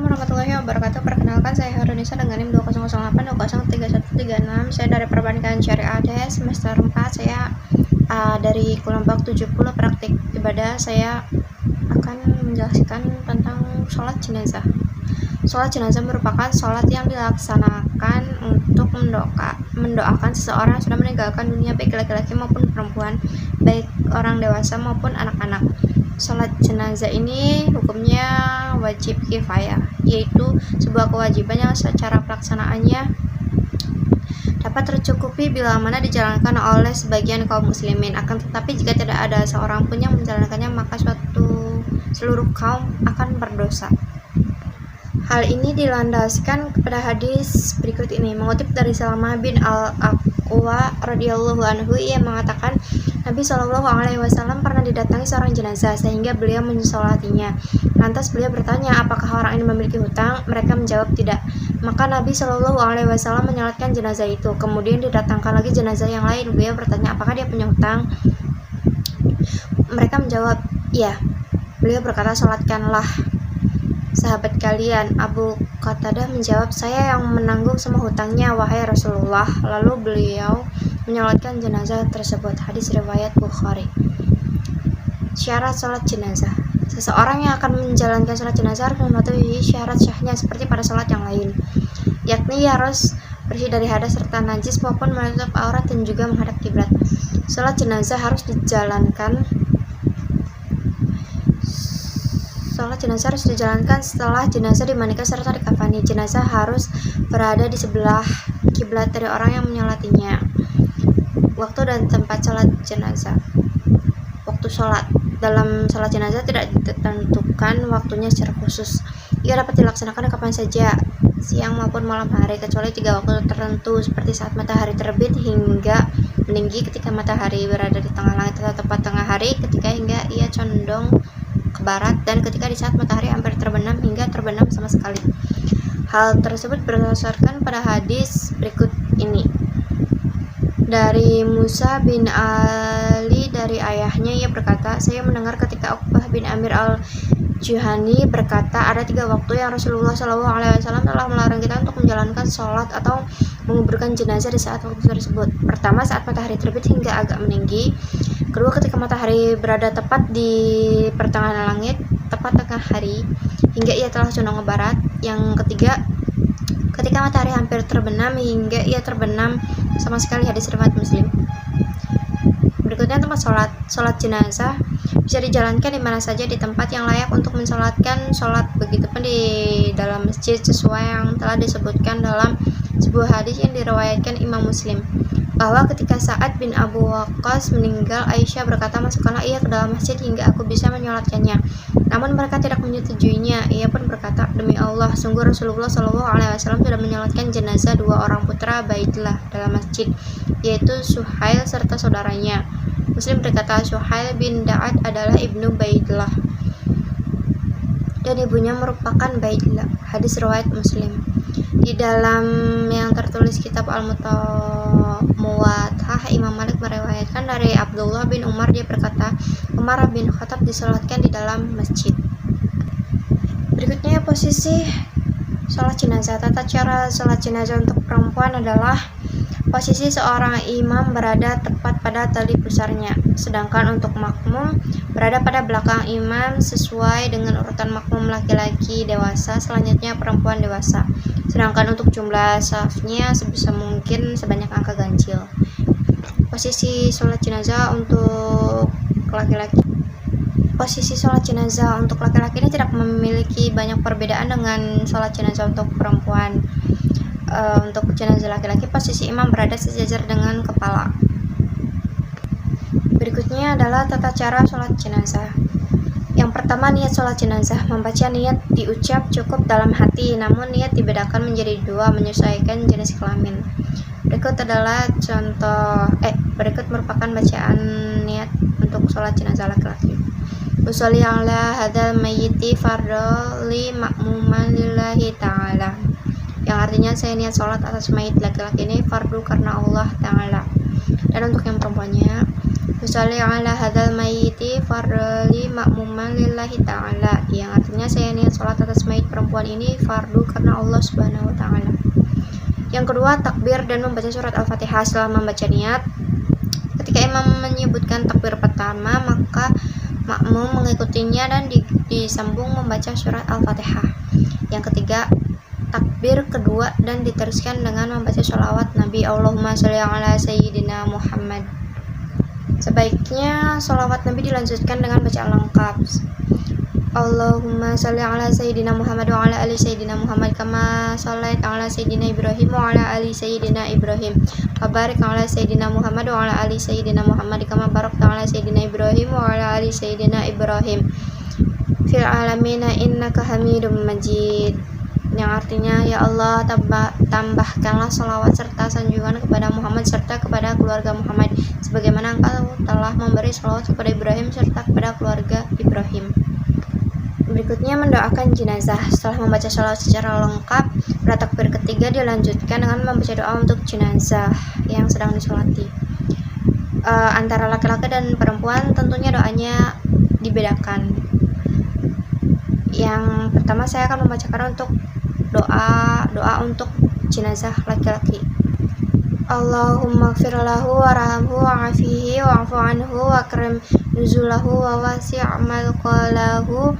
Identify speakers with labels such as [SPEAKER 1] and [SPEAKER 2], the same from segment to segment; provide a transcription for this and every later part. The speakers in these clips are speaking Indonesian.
[SPEAKER 1] Assalamualaikum warahmatullahi wabarakatuh. Perkenalkan, saya Harunisa dengan NIM 2008203136. Saya dari Perbankan Syariah AD semester 4. Saya dari kelompok 70 praktik ibadah. Saya akan menjelaskan tentang sholat jenazah. Sholat jenazah merupakan sholat yang dilaksanakan untuk mendoakan seseorang yang sudah meninggalkan dunia, baik laki-laki maupun perempuan, baik orang dewasa maupun anak-anak. Sholat jenazah ini hukumnya wajib kifayah, yaitu sebuah kewajiban yang secara pelaksanaannya dapat tercukupi bila mana dijalankan oleh sebagian kaum muslimin. Akan tetapi jika tidak ada seorang pun yang menjalankannya, maka seluruh kaum akan berdosa. Hal ini dilandaskan kepada hadis berikut ini. Mengutip dari Salamah bin Al-Aqwa radhiyallahu anhu, ia mengatakan Nabi Shallallahu alaihi wasallam pernah didatangi seorang jenazah sehingga beliau mensolatinya. Lantas beliau bertanya, apakah orang ini memiliki hutang? Mereka menjawab tidak. Maka Nabi Shallallahu alaihi wasallam menyolatkan jenazah itu. Kemudian didatangkan lagi jenazah yang lain. Beliau bertanya, apakah dia punya hutang? Mereka menjawab, iya. Beliau berkata, sholatkanlah sahabat kalian. Abu Qatadah menjawab, saya yang menanggung semua hutangnya, wahai Rasulullah. Lalu beliau menyolatkan jenazah tersebut. Hadis riwayat Bukhari. Syarat sholat jenazah. Seseorang yang akan menjalankan sholat jenazah harus mematuhi syarat syahnya seperti pada sholat yang lain, yakni harus bersih dari hadas serta najis maupun menutup aurat dan juga menghadap kiblat. Sholat jenazah harus dijalankan setelah jenazah dimandikan serta dikafani. Jenazah harus berada di sebelah kiblat dari orang yang menyolatinya. Waktu dan tempat sholat jenazah. Waktu sholat. Dalam sholat jenazah tidak ditentukan waktunya secara khusus. Ia dapat dilaksanakan kapan saja, siang maupun malam hari, kecuali 3 waktu tertentu, seperti saat matahari terbit hingga meninggi, ketika matahari berada di tengah langit atau tepat tengah hari, ketika hingga ia condong ke barat, dan ketika di saat matahari hampir terbenam hingga terbenam sama sekali. Hal tersebut berdasarkan pada hadis berikut ini. Dari Musa bin Ali dari ayahnya, ia berkata, saya mendengar ketika Uqbah bin Amir al-Juhani berkata, ada 3 waktu yang Rasulullah SAW telah melarang kita untuk menjalankan sholat atau menguburkan jenazah di saat waktu tersebut. Pertama, saat matahari terbit hingga agak meninggi. Kedua, ketika matahari berada tepat di pertengahan langit, tepat tengah hari, hingga ia telah condong ke barat. Yang ketiga, ketika matahari hampir terbenam hingga ia terbenam sama sekali. Hadis riwayat Muslim. Berikutnya tempat sholat. Sholat jenazah bisa dijalankan di mana saja di tempat yang layak untuk mensolatkan sholat. Begitupun di dalam masjid sesuai yang telah disebutkan dalam sebuah hadis yang diriwayatkan Imam Muslim, bahwa ketika Sa'ad bin Abu Waqqas meninggal, Aisyah berkata, masukkanlah ia ke dalam masjid hingga aku bisa menyolatkannya. Namun mereka tidak menyetujuinya. Ia pun berkata, demi Allah, sungguh Rasulullah SAW sudah menyolatkan jenazah 2 orang putra Baidillah dalam masjid, yaitu Suhail serta saudaranya. Muslim berkata, Suhail bin Da'ad adalah ibnu Baidillah dan ibunya merupakan Baidillah. Hadis riwayat Muslim. Di dalam yang tertulis kitab Al-Muwathah, Imam Malik meriwayatkan dari Abdullah bin Umar, dia berkata, Umar bin Khattab disolatkan di dalam masjid. Berikutnya posisi sholat jenazah. Tata cara sholat jenazah untuk perempuan adalah posisi seorang imam berada tepat pada tali pusarnya, sedangkan untuk makmum berada pada belakang imam sesuai dengan urutan makmum laki-laki dewasa, selanjutnya perempuan dewasa. Sedangkan untuk jumlah safnya sebisa mungkin sebanyak angka ganjil. Posisi sholat jenazah untuk laki-laki. Posisi sholat jenazah untuk laki-laki ini tidak memiliki banyak perbedaan dengan sholat jenazah untuk perempuan. Untuk jenazah laki-laki, posisi imam berada sejajar dengan kepala. Berikutnya adalah tata cara sholat jenazah. Yang pertama, niat sholat jenazah. Membaca niat diucap cukup dalam hati, namun niat dibedakan menjadi 2 menyesuaikan jenis kelamin. Berikut merupakan bacaan niat untuk sholat jenazah laki-laki. Usolli ala hadzal mayyiti fardhu li ma'muman lillahi ta'ala, yang artinya saya niat sholat atas mayit laki-laki ini fardu karena Allah Ta'ala. Dan untuk yang perempuannya, Usolli ala hadzal mayyiti fardli ma'muman lillahi ta'ala, yang artinya saya niat sholat atas mayit perempuan ini fardu karena Allah Subhanahu wa ta'ala. Yang kedua, takbir dan membaca surat Al-Fatihah. Setelah membaca niat, ketika imam menyebutkan takbir pertama, maka makmum mengikutinya dan disambung membaca surat Al-Fatihah. Yang ketiga, takbir kedua dan diteruskan dengan membaca sholawat Nabi, Allahumma sholli ala sayyidina Muhammad. Sebaiknya sholawat Nabi dilanjutkan dengan bacaan lengkap, Allahumma sholli ala sayyidina Muhammad wa ala ali sayyidina Muhammad kama shallaita ala sayyidina Ibrahim wa ala ali sayyidina Ibrahim wa barik ala sayyidina Muhammad wa ala ali sayyidina Muhammad kama barakta ala sayyidina Ibrahim wa ala ali sayyidina Ibrahim fil alamin innaka Hamidum Majid, yang artinya, ya Allah, tambahkanlah sholawat serta sanjungan kepada Muhammad serta kepada keluarga Muhammad sebagaimana Engkau telah memberi sholawat kepada Ibrahim serta kepada keluarga Ibrahim. Berikutnya, mendoakan jenazah. Setelah membaca sholawat secara lengkap, pada takbir ketiga dilanjutkan dengan membaca doa untuk jenazah yang sedang disolati. Antara laki-laki dan perempuan tentunya doanya dibedakan. Yang pertama, saya akan membacakan untuk doa untuk jenazah laki-laki. Allahumma gfir lahu warhamhu wa'afihi wa'fu anhu wa akrim nuzulahu wa wasi' malqalahu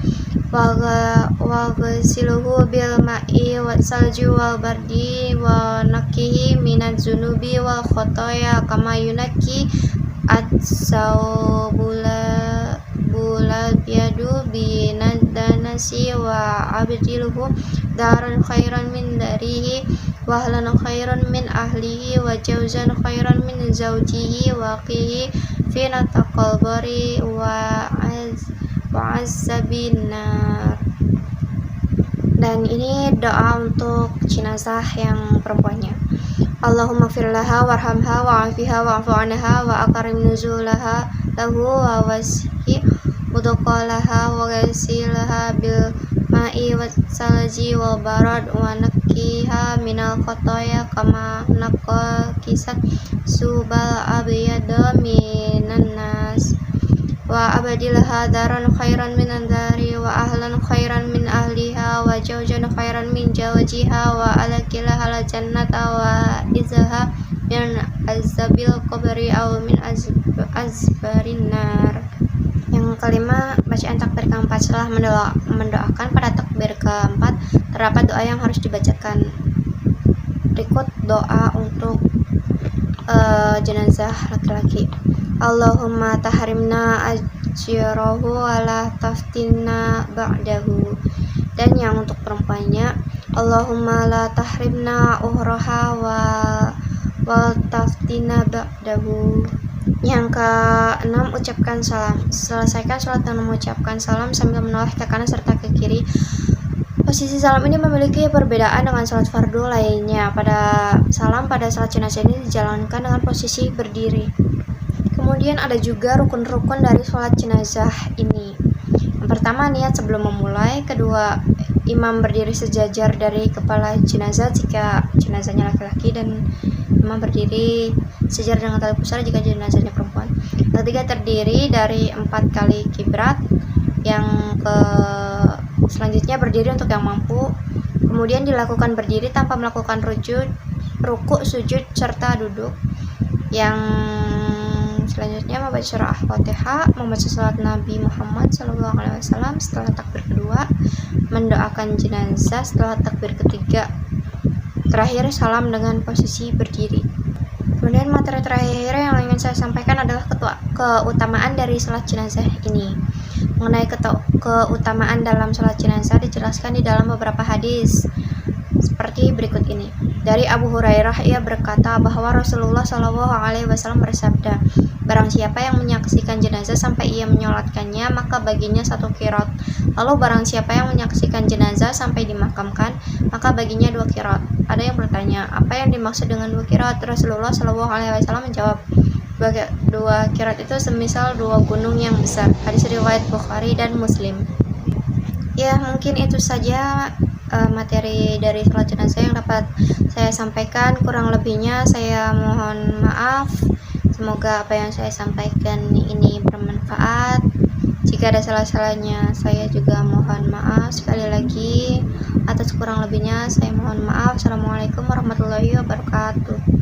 [SPEAKER 1] wa ghsilhu bil ma'i wa salji wal bardi wa nakihi minaz zunubi wal khotoya kama yunaki bulal biadu binaddanasi wa abdilhu daran khairan min darihi wa ahlan khairan min ahlihi wa jawzan khairan min zawjihi wa qihi fina taqalbari wa azabin nar. Dan ini doa untuk jenazah yang perempuannya. Allahumma gfir laha warhamha wa'afiha wa'fu anha wa akrim nuzulaha lahu wa wasi' mudqalaha wa ghasilaha bil ma'i wa salji wal barad wa nakiha minal khotoya kama kisat subal abyada minan nas wa abadilha daran khairan minan dari wa ahlan khairan min ahliha wa jawjan khairan min jawjiha wa alakilaha la jannata wa izaha min azabil qabri aw min azbarin nar. Yang kelima, bacaan takbir keempat. Setelah mendoakan pada takbir keempat, terdapat doa yang harus dibacakan. Berikut doa untuk jenazah laki-laki. Allahumma tahrimna ajrahu wa la taftinna ba'dahu. Dan yang untuk perempuannya, Allahumma la tahrimna uhraha wa taftinna ba'dahu. Yang keenam, ucapkan salam. Selesaikan sholat dengan mengucapkan salam sambil menoleh ke kanan serta ke kiri. Posisi salam ini memiliki perbedaan dengan sholat fardu lainnya. Pada sholat jenazah ini dijalankan dengan posisi berdiri. Kemudian ada juga rukun-rukun dari sholat jenazah ini. Yang pertama, niat sebelum memulai. Kedua, imam berdiri sejajar dari kepala jenazah jika jenazahnya laki-laki, dan imam berdiri sejajar dengan tali pusara jika jenazahnya perempuan. Ketiga, terdiri dari 4 kali kibrat. Yang selanjutnya berdiri untuk yang mampu. Kemudian dilakukan berdiri tanpa melakukan ruku, sujud, serta duduk. Yang selanjutnya membaca surah Al-Fatihah, membaca salat Nabi Muhammad SAW setelah takbir kedua, mendoakan jenazah setelah takbir ketiga. Terakhir, salam dengan posisi berdiri. Kemudian materi terakhir yang ingin saya sampaikan adalah keutamaan dari salat jenazah ini. Mengenai keutamaan dalam salat jenazah dijelaskan di dalam beberapa hadis seperti berikut ini. Dari Abu Hurairah, ia berkata bahwa Rasulullah SAW bersabda, barang siapa yang menyaksikan jenazah sampai ia menyolatkannya, maka baginya 1 qirat. Lalu barang siapa yang menyaksikan jenazah sampai dimakamkan, maka baginya 2 qirat. Ada yang bertanya, apa yang dimaksud dengan 2 qirat? Rasulullah SAW menjawab, 2 qirat itu semisal 2 gunung yang besar. Hadis riwayat Bukhari dan Muslim. Ya, mungkin itu saja materi dari salat jenazah yang dapat saya sampaikan. Kurang lebihnya saya mohon maaf. Semoga apa yang saya sampaikan ini bermanfaat. Jika ada salah-salahnya, saya juga mohon maaf. Sekali lagi, atas kurang lebihnya saya mohon maaf. Assalamualaikum warahmatullahi wabarakatuh.